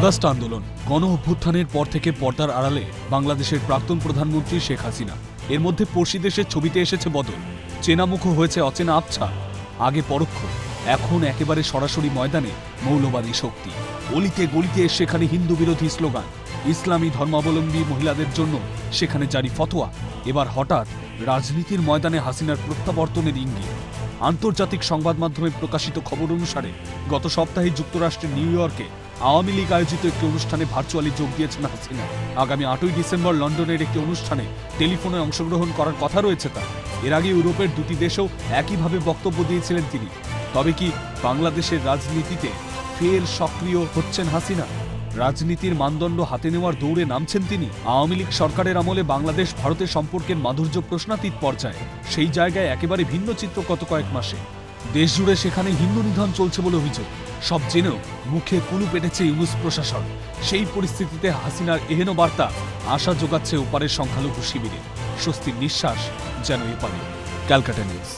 August আন্দোলন, গণ অভ্যুত্থানের পর থেকে পর্দার আড়ালে বাংলাদেশের প্রাক্তন প্রধানমন্ত্রী শেখ হাসিনা। এর মধ্যে পড়শি দেশের ছবিতে এসেছে বদল, চেনামুখ হয়েছে অচেনা আবছা, আগে পরোক্ষ, এখন একেবারে সরাসরি ময়দানে মৌলবাদী শক্তি। অলিতে গলিতে সেখানে হিন্দু বিরোধী স্লোগান, ইসলামী ধর্মাবলম্বী মহিলাদের জন্য সেখানে জারি ফতোয়া। এবার হঠাৎ রাজনীতির ময়দানে হাসিনার প্রত্যাবর্তনের ইঙ্গিত। আন্তর্জাতিক সংবাদ মাধ্যমে প্রকাশিত খবর অনুসারে গত সপ্তাহে যুক্তরাষ্ট্রের নিউ ইয়র্কে আওয়ামী লীগ আয়োজিত একটি অনুষ্ঠানে ভার্চুয়ালি যোগ দিয়েছেন হাসিনা। আগামী 8ই ডিসেম্বর লন্ডনের একটি অনুষ্ঠানে টেলিফোনে অংশগ্রহণ করার কথা রয়েছে তার। এর আগে ইউরোপের দুটি দেশেও একইভাবে বক্তব্য দিয়েছিলেন তিনি। তবে কি বাংলাদেশের রাজনীতিতে ফের সক্রিয় হচ্ছেন হাসিনা? রাজনীতির মানদণ্ড হাতে নেওয়ার দৌড়ে নামছেন তিনি। আওয়ামী লীগ সরকারের আমলে বাংলাদেশ ভারতের সম্পর্কের মাধুর্য প্রশ্নাতীত পর্যায়ে, সেই জায়গায় একেবারে ভিন্ন চিত্র গত কয়েক মাসে। দেশজুড়ে সেখানে হিন্দু নিধন চলছে বলে অভিযোগ। সব জেনেও মুখে কুলু পেটেছে ইউনূস প্রশাসন। সেই পরিস্থিতিতে হাসিনার এহেন বার্তা আশা যোগাচ্ছে ওপারের সংখ্যালঘু শিবিরে। স্বস্তির নিঃশ্বাস যেন এপারে। ক্যালকাটা নিউজ।